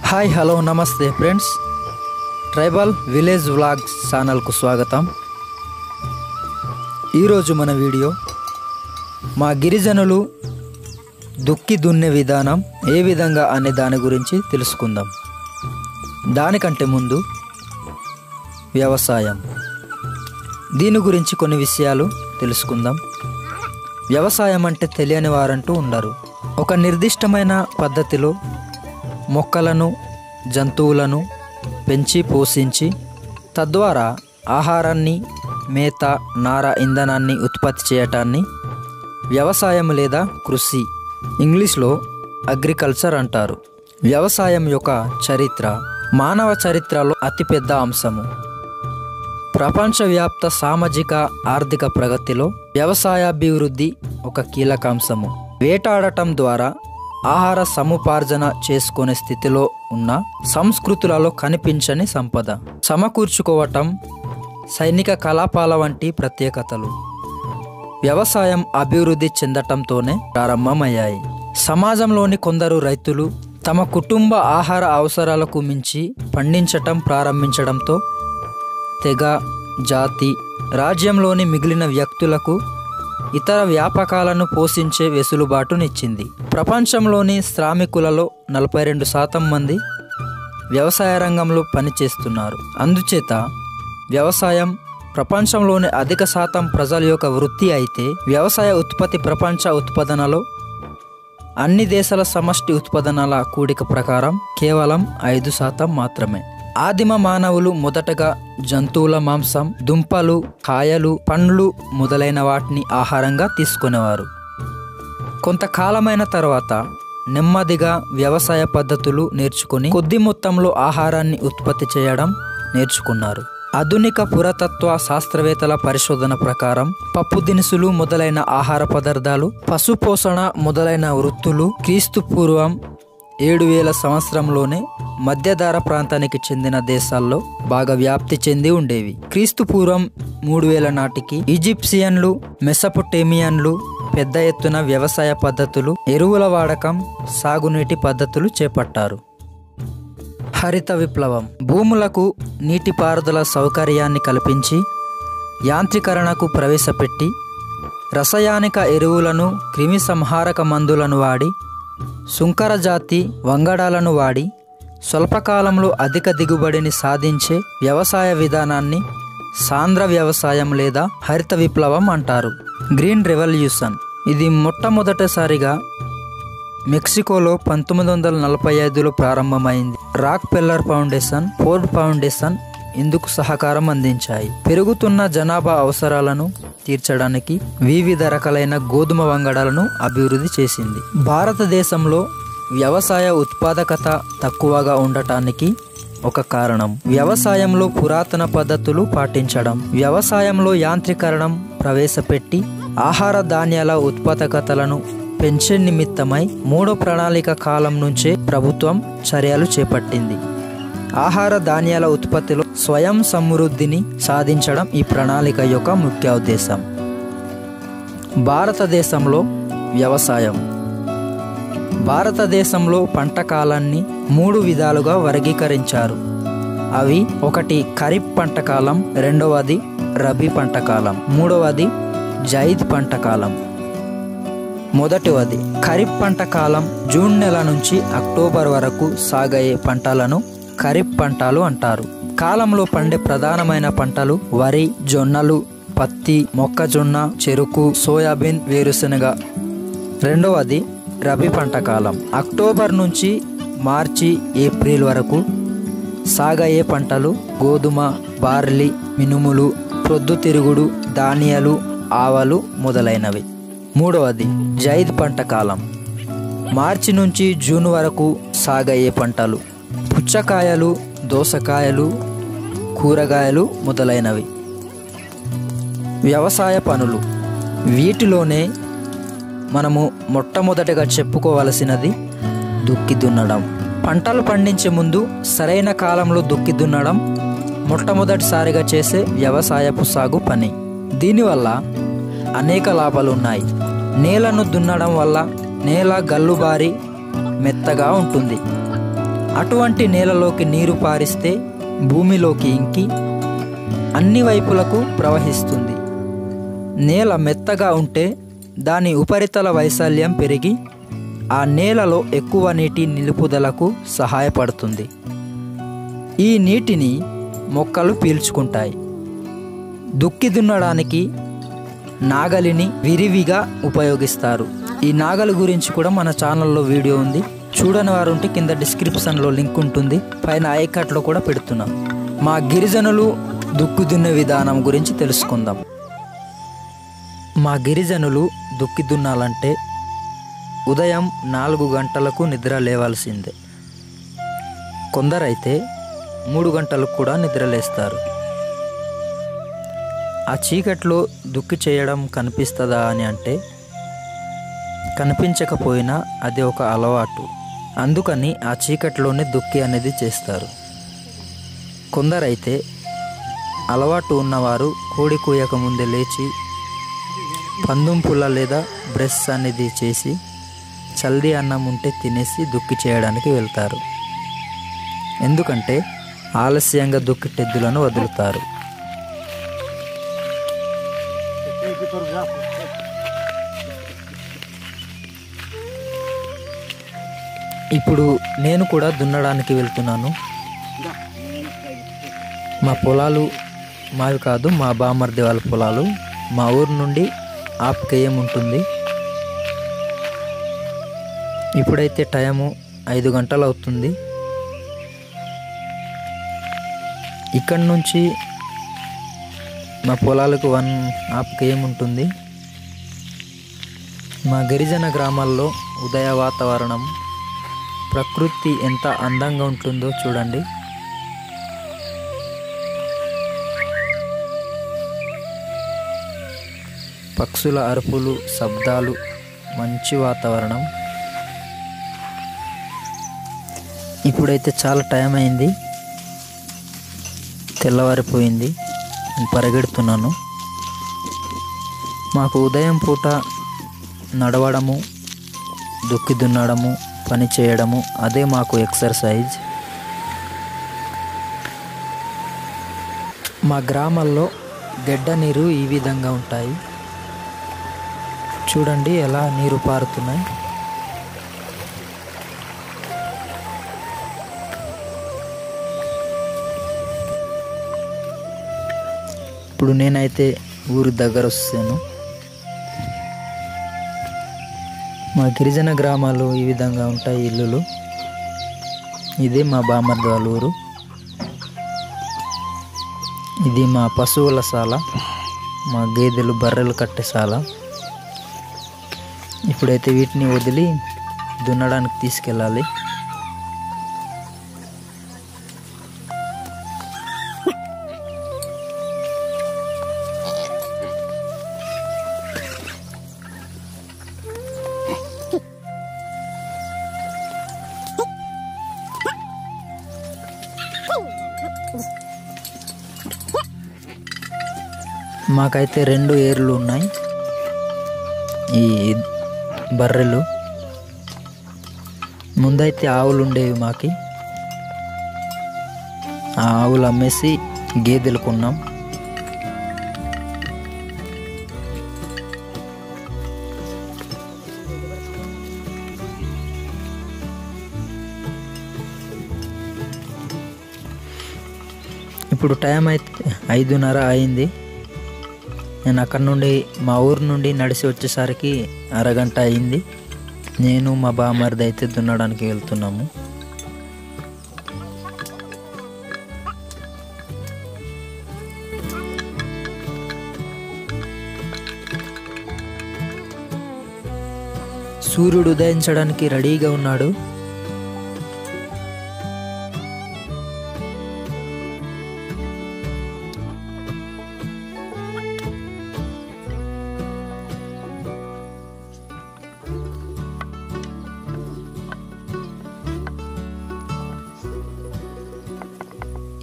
Hi hello నమస్తే friends, tribal village vlogs ఛానల్కు స్వాగతం. ఈరోజు మన వీడియో మా గిరిజనులు దుక్కి దున్నే విధానం ఏ విధంగా అనే దాని గురించి తెలుసుకుందాం. దానికంటే ముందు వ్యవసాయం, దీని గురించి కొన్ని విషయాలు తెలుసుకుందాం. వ్యవసాయం అంటే తెలియని వారంటూ ఉండరు. ఒక నిర్దిష్టమైన పద్ధతిలో మొక్కలను, జంతువులను పెంచి పోషించి తద్వారా ఆహారాన్ని, మేత, నార, ఇంధనాన్ని ఉత్పత్తి చేయటాన్ని వ్యవసాయం లేదా కృషి, ఇంగ్లీష్లో అగ్రికల్చర్ అంటారు. వ్యవసాయం యొక్క చరిత్ర మానవ చరిత్రలో అతిపెద్ద అంశము. ప్రపంచవ్యాప్త సామాజిక ఆర్థిక ప్రగతిలో వ్యవసాయాభివృద్ధి ఒక కీలక అంశము. వేటాడటం ద్వారా ఆహార సముపార్జన చేసుకునే స్థితిలో ఉన్న సంస్కృతులలో కనిపించని సంపద. సమకూర్చుకోవటం, సైనిక కలాపాల వంటి ప్రత్యేకతలు వ్యవసాయం అభివృద్ధి చెందటంతోనే ప్రారంభమయ్యాయి. సమాజంలోని కొందరు రైతులు తమ కుటుంబ ఆహార అవసరాలకు మించి పండించటం ప్రారంభించడంతో తెగ, జాతి, రాజ్యంలోని మిగిలిన వ్యక్తులకు ఇతర వ్యాపకాలను పోషించే వెసులుబాటునిచ్చింది. ప్రపంచంలోని శ్రామికులలో 42% మంది వ్యవసాయ రంగంలో పనిచేస్తున్నారు. అందుచేత వ్యవసాయం ప్రపంచంలోని అధిక శాతం ప్రజల యొక్క వృత్తి అయితే, వ్యవసాయ ఉత్పత్తి ప్రపంచ ఉత్పాదనలో అన్ని దేశాల సమష్టి ఉత్పాదనల కూడిక ప్రకారం కేవలం 5% మాత్రమే. ఆదిమ మానవులు మొదటగా జంతువుల మాంసం, దుంపలు, కాయలు, పండ్లు మొదలైన వాటిని ఆహారంగా తీసుకునేవారు. కొంతకాలమైన తర్వాత నెమ్మదిగా వ్యవసాయ పద్ధతులు నేర్చుకుని కొద్ది మొత్తంలో ఆహారాన్ని ఉత్పత్తి చేయడం నేర్చుకున్నారు. ఆధునిక పురాతత్వ శాస్త్రవేత్తల పరిశోధన ప్రకారం పప్పు దినుసులు మొదలైన ఆహార పదార్థాలు, పశుపోషణ మొదలైన వృత్తులు క్రీస్తు పూర్వం 7000 సంవత్సరంలోనే మధ్యధరా ప్రాంతానికి చెందిన దేశాల్లో బాగా వ్యాప్తి చెంది ఉండేవి. క్రీస్తు పూర్వం 3000 నాటికి ఈజిప్షియన్లు, మెసొపొటేమియన్లు పెద్ద ఎత్తున వ్యవసాయ పద్ధతులు, ఎరువుల వాడకం, సాగునీటి పద్ధతులు చేపట్టారు. హరిత విప్లవం భూములకు నీటిపారుదల సౌకర్యాన్ని కల్పించి యాంత్రీకరణకు ప్రవేశపెట్టి రసాయనిక ఎరువులను, క్రిమి సంహారక మందులను వాడి, సుంకర జాతి వంగడాలను వాడి స్వల్పకాలంలో అధిక దిగుబడిని సాధించే వ్యవసాయ విధానాన్ని సాంద్ర వ్యవసాయం లేదా హరిత విప్లవం అంటారు. గ్రీన్ రెవల్యూషన్ ఇది మొట్టమొదటిసారిగా మెక్సికోలో 1945లో ప్రారంభమైంది. రాక్ ఫెల్లర్ ఫౌండేషన్, ఫోర్డ్ ఫౌండేషన్ ఇందుకు సహకారం అందించాయి. పెరుగుతున్న జనాభా అవసరాలను తీర్చడానికి వివిధ రకాలైన గోధుమ వంగడాలను అభివృద్ధి చేసింది. భారతదేశంలో వ్యవసాయ ఉత్పాదకత తక్కువగా ఉండటానికి ఒక కారణం వ్యవసాయంలో పురాతన పద్ధతులు పాటించడం. వ్యవసాయంలో యాంత్రీకరణం ప్రవేశపెట్టి ఆహార ధాన్యాల ఉత్పాదకతలను పెంచే నిమిత్తమై 3వ ప్రణాళిక కాలం నుంచే ప్రభుత్వం చర్యలు చేపట్టింది. ఆహార ధాన్యాల ఉత్పత్తిలో స్వయం సమృద్ధిని సాధించడం ఈ ప్రణాళిక యొక్క ముఖ్య ఉద్దేశం. భారతదేశంలో వ్యవసాయం భారతదేశంలో పంట కాలాన్ని 3 విధాలుగా వర్గీకరించారు. అవి 1 ఖరీఫ్ పంట కాలం, 2వది రబీ పంట కాలం, 3వది జైద్ పంట కాలం. మొదటివది ఖరీఫ్ పంట కాలం జూన్ నెల నుంచి అక్టోబర్ వరకు సాగయ్యే పంటలను ఖరీఫ్ పంటలు అంటారు. కాలంలో పండే ప్రధానమైన పంటలు వరి, జొన్నలు, పత్తి, మొక్కజొన్న, చెరుకు, సోయాబీన్, వేరుశెనగ. రెండవది రబీ పంట కాలం అక్టోబర్ నుంచి మార్చి, ఏప్రిల్ వరకు సాగయ్యే పంటలు గోధుమ, బార్లీ, మినుములు, ప్రొద్దుతిరుగుడు, ధాన్యాలు, ఆవాలు మొదలైనవి. మూడవది జైద్ పంట కాలం మార్చి నుంచి జూన్ వరకు సాగయ్యే పంటలు పుచ్చకాయలు, దోసకాయలు, కూరగాయలు మొదలైనవి. వ్యవసాయ పనులు వీటిలోనే మనము మొట్టమొదటిగా చెప్పుకోవలసినది దుక్కి దున్నడం. పంటలు పండించే ముందు సరైన కాలంలో దుక్కి దున్నడం మొట్టమొదటిసారిగా చేసే వ్యవసాయపు సాగు పని. దీనివల్ల అనేక లాభాలు ఉన్నాయి. నేలను దున్నడం వల్ల నేల గల్లుబారి మెత్తగా ఉంటుంది. అటువంటి నేలలోకి నీరు పారిస్తే భూమిలోకి ఇంకి అన్ని వైపులకు ప్రవహిస్తుంది. నేల మెత్తగా ఉంటే దాని ఉపరితల వైశాల్యం పెరిగి ఆ నేలలో ఎక్కువ నీటి నిలుపుదలకు సహాయపడుతుంది. ఈ నీటిని మొక్కలు పీల్చుకుంటాయి. దుక్కి దున్నడానికి నాగలిని విరివిగా ఉపయోగిస్తారు. ఈ నాగలి గురించి కూడా మన ఛానల్లో వీడియో ఉంది. చూడని వారు ఉంటే కింద డిస్క్రిప్షన్లో లింక్ ఉంటుంది, పైన ఐకార్డ్లో కూడా పెడుతున్నాం. మా గిరిజనులు దుక్కి దున్నే విధానం గురించి తెలుసుకుందాం. మా గిరిజనులు దుక్కి దున్నాలంటే ఉదయం 4 గంటలకు నిద్ర లేవాల్సిందే. కొందరైతే 3 గంటలకు కూడా నిద్రలేస్తారు. ఆ చీకట్లో దుక్కి చేయడం కనిపిస్తుందా అని అంటే కనిపించకపోయినా అది ఒక అలవాటు. అందుకని ఆ చీకట్లోనే దుక్కి అనేది చేస్తారు. కొందరైతే అలవాటు ఉన్నవారు కోడి కూయక ముందే లేచి పందుంపుల లేదా బ్రష్ అనేది చేసి చల్ది అన్నం ఉంటే తినేసి దుక్కి చేయడానికి వెళ్తారు. ఎందుకంటే ఆలస్యంగా దుక్కిటెద్దులను వదులుతారు. ఇప్పుడు నేను కూడా దున్నడానికి వెళ్తున్నాను. మా పొలాలు మావి కాదు, మా బామర్ది వాళ్ళ పొలాలు. మా ఊరు నుండి 1/2 km ఉంటుంది. ఇప్పుడైతే టైము 5 గంటలు అవుతుంది. ఇక్కడి నుంచి మా పొలాలకు 1/2 km ఉంటుంది. మా గిరిజన గ్రామాల్లో ఉదయ వాతావరణం, ప్రకృతి ఎంత అందంగా ఉంటుందో చూడండి. పక్షుల అరుపులు, శబ్దాలు, మంచి వాతావరణం. ఇప్పుడైతే చాలా టైం అయింది, తెల్లవారిపోయింది. నేను పరిగెడుతున్నాను. మాకు ఉదయం పూట నడవడము, దుక్కి దున్నడము, పని చేయడము అదే మాకు ఎక్సర్సైజ్. మా గ్రామాల్లో గడ్డ నీరు ఈ విధంగా ఉంటాయి. చూడండి ఎలా నీరు పారుతున్నాయి. ఇప్పుడు నేనైతే ఊరి దగ్గర వస్తాను. మా గిరిజన గ్రామాలు ఈ విధంగా ఉంటాయి ఇల్లులు. ఇది మా బామర్ది వాళ్ళ ఊరు. ఇది మా పశువుల శాల, మా గేదెలు బర్రెలు కట్టేశాల. ఇప్పుడైతే వీటిని వదిలి దున్నడానికి తీసుకెళ్ళాలి. మాకైతే 2 ఏర్లు ఉన్నాయి. ఈ బర్రెలు ముందైతే ఆవులు ఉండేవి మాకి. ఆ ఆవులు అమ్మేసి గేదెలు కొన్నాం. ఇప్పుడు టైం అయితే 5:30 అయింది. నేను అక్కడ నుండి మా ఊరు నుండి నడిచి వచ్చేసరికి అరగంట అయింది. నేను మా బామర్ది అయితే దున్నడానికి వెళ్తున్నాము. సూర్యుడు ఉదయించడానికి రెడీగా ఉన్నాడు.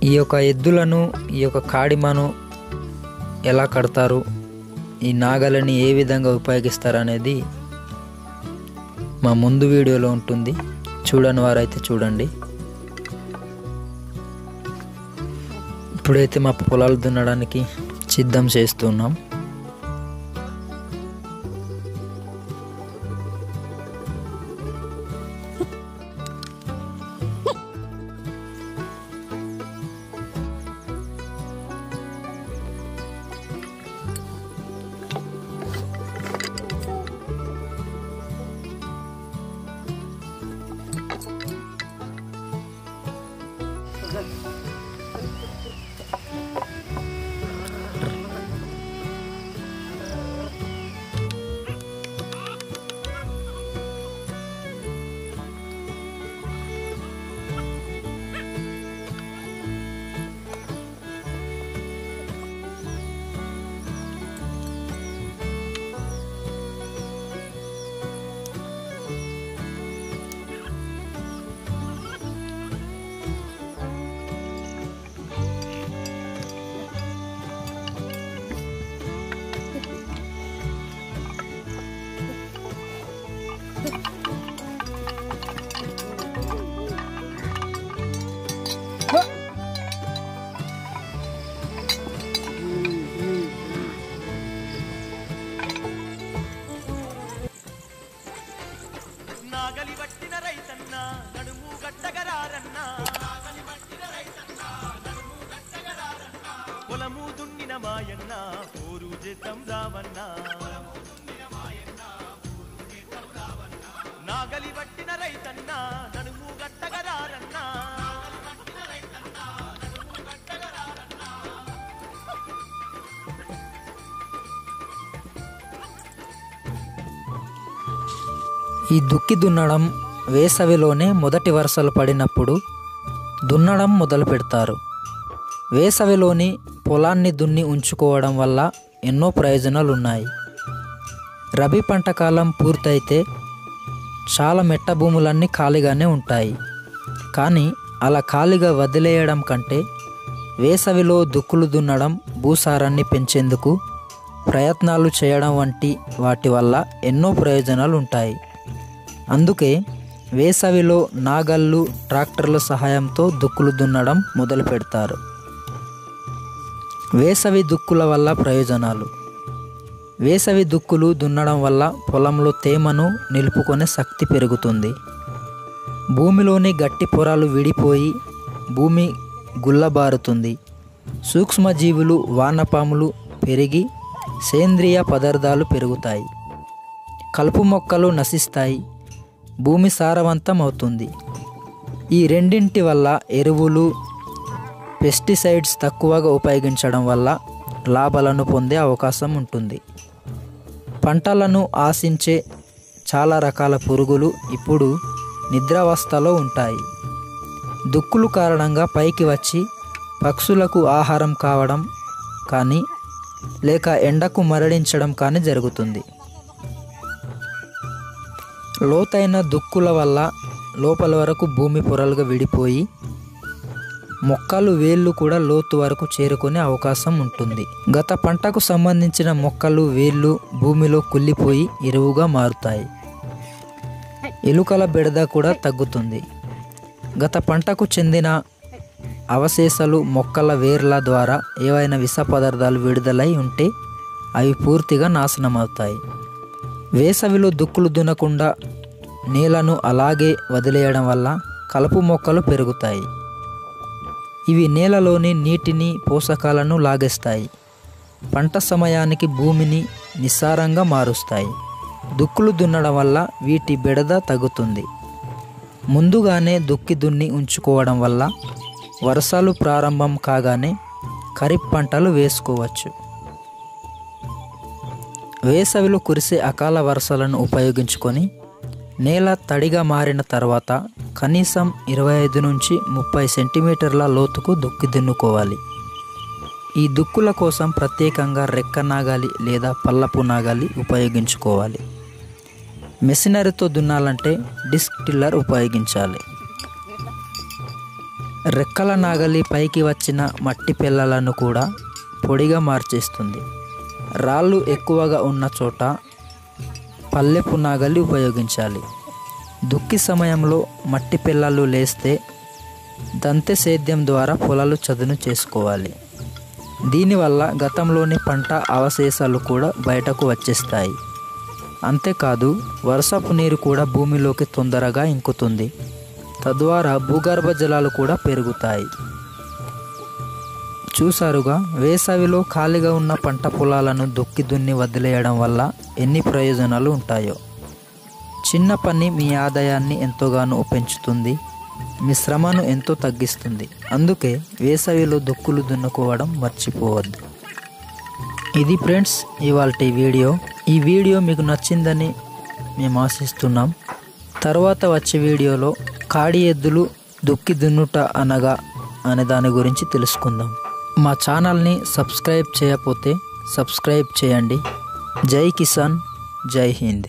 ఈ యొక్క ఎద్దులను, ఈ యొక్క కాడిమను ఎలా కడతారు, ఈ నాగలని ఏ విధంగా ఉపయోగిస్తారు అనేది మా ముందు వీడియోలో ఉంటుంది. చూడని వారైతే చూడండి. ఇప్పుడైతే మా పొలాలు దున్నడానికి సిద్ధం చేస్తున్నాం. నాగలి పట్టిన రైతన్న నడుము గట్టగరారన్న, పొలము దున్నిన మాయన్న పోరు చేద్దాం రావన్న. నాగలి పట్టిన రైతన్న నడుము గట్టగరారన్న, ఈ దుక్కి దున్నడం వేసవిలోనే మొదటి వర్షాలు పడినప్పుడు దున్నడం మొదలు పెడతారు. వేసవిలోని పొలాన్ని దున్ని ఉంచుకోవడం వల్ల ఎన్నో ప్రయోజనాలు ఉన్నాయి. రబీ పంట కాలం పూర్తయితే చాలా మెట్ట భూములన్నీ ఖాళీగానే ఉంటాయి. కానీ అలా ఖాళీగా వదిలేయడం కంటే వేసవిలో దుక్కులు దున్నడం, భూసారాన్ని పెంచేందుకు ప్రయత్నాలు చేయడం వంటి వాటి వల్ల ఎన్నో ప్రయోజనాలు ఉంటాయి. అందుకే వేసవిలో నాగళ్ళు, ట్రాక్టర్ల సహాయంతో దుక్కులు దున్నడం మొదలు పెడతారు. వేసవి దుక్కుల వల్ల ప్రయోజనాలు: వేసవి దుక్కులు దున్నడం వల్ల పొలంలో తేమను నిలుపుకునే శక్తి పెరుగుతుంది. భూమిలోని గట్టి పొరలు విడిపోయి భూమి గుల్లబారుతుంది. సూక్ష్మజీవులు, వానపాములు పెరిగి సేంద్రియ పదార్థాలు పెరుగుతాయి. కలుపు మొక్కలు నశిస్తాయి. భూమి సారవంతం అవుతుంది. ఈ రెండింటి వల్ల ఎరువులు, పెస్టిసైడ్స్ తక్కువగా ఉపయోగించడం వల్ల లాభాలను పొందే అవకాశం ఉంటుంది. పంటలను ఆశించే చాలా రకాల పురుగులు ఇప్పుడు నిద్రావస్థలో ఉంటాయి. దుక్కులు కారణంగా పైకి వచ్చి పక్షులకు ఆహారం కావడం కానీ లేక ఎండకు మరణించడం కానీ జరుగుతుంది. లోతైన దుక్కుల వల్ల లోపల వరకు భూమి పొరలుగా విడిపోయి మొక్కలు, వేళ్ళు కూడా లోతు వరకు చేరుకునే అవకాశం ఉంటుంది. గత పంటకు సంబంధించిన మొక్కలు, వేళ్ళు భూమిలో కుళ్ళిపోయి ఎరువుగా మారుతాయి. ఎలుకల బెడద కూడా తగ్గుతుంది. గత పంటకు చెందిన అవశేషాలు మొక్కల వేర్ల ద్వారా ఏవైనా విష పదార్థాలు విడుదలై ఉంటే అవి పూర్తిగా నాశనమవుతాయి. వేసవిలో దుక్కులు దున్నకుండా నేలను అలాగే వదిలేయడం వల్ల కలుపు మొక్కలు పెరుగుతాయి. ఇవి నేలలోని నీటిని, పోషకాలను లాగేస్తాయి. పంట సమయానికి భూమిని నిస్సారంగా మారుస్తాయి. దుక్కులు దున్నడం వల్ల వీటి బెడద తగ్గుతుంది. ముందుగానే దుక్కి దున్ని ఉంచుకోవడం వల్ల వర్షాలు ప్రారంభం కాగానే ఖరీఫ్ పంటలు వేసుకోవచ్చు. వేసవిలో కురిసే అకాల వర్షాలను ఉపయోగించుకొని నేల తడిగా మారిన తర్వాత కనీసం 25 నుంచి 30 సెంటీమీటర్ల లోతుకు దుక్కి దున్నుకోవాలి. ఈ దుక్కుల కోసం ప్రత్యేకంగా రెక్క నాగలి లేదా పల్లపు నాగలి ఉపయోగించుకోవాలి. మెషినరీతో దున్నాలంటే డిస్క్ టిల్లర్ ఉపయోగించాలి. రెక్కల నాగలి పైకి వచ్చిన మట్టి పెళ్ళలను కూడా పొడిగా మార్చేస్తుంది. రాళ్ళు ఎక్కువగా ఉన్న చోట పల్లెపు నాగలి ఉపయోగించాలి. దుక్కి సమయంలో మట్టి పిల్లలు లేస్తే దంతె సేద్యం ద్వారా పొలాలు చదును చేసుకోవాలి. దీనివల్ల గతంలోని పంట అవశేషాలు కూడా బయటకు వచ్చేస్తాయి. అంతేకాదు వర్షపు నీరు కూడా భూమిలోకి తొందరగా ఇంకుతుంది. తద్వారా భూగర్భ జలాలు కూడా పెరుగుతాయి. చూసారుగా, వేసవిలో ఖాళీగా ఉన్న పంట పొలాలను దున్ని వదిలేయడం వల్ల ఎన్ని ప్రయోజనాలు ఉంటాయో. చిన్న పని మీ ఆదాయాన్ని ఎంతోగానో పెంచుతుంది, మీ శ్రమను ఎంతో తగ్గిస్తుంది. అందుకే వేసవిలో దున్నుకోవడం మర్చిపోవద్దు. ఇది ఫ్రెండ్స్ ఇవాల్టి వీడియో. ఈ వీడియో మీకు నచ్చిందని మేము ఆశిస్తున్నాం. తర్వాత వచ్చే వీడియోలో కాడి ఎద్దులు దున్నుట అనగా అనే దాని గురించి తెలుసుకుందాం. మా ఛానల్ని సబ్స్క్రైబ్ చేయకపోతే సబ్స్క్రైబ్ చేయండి. జై కిసాన్, జై హింద్.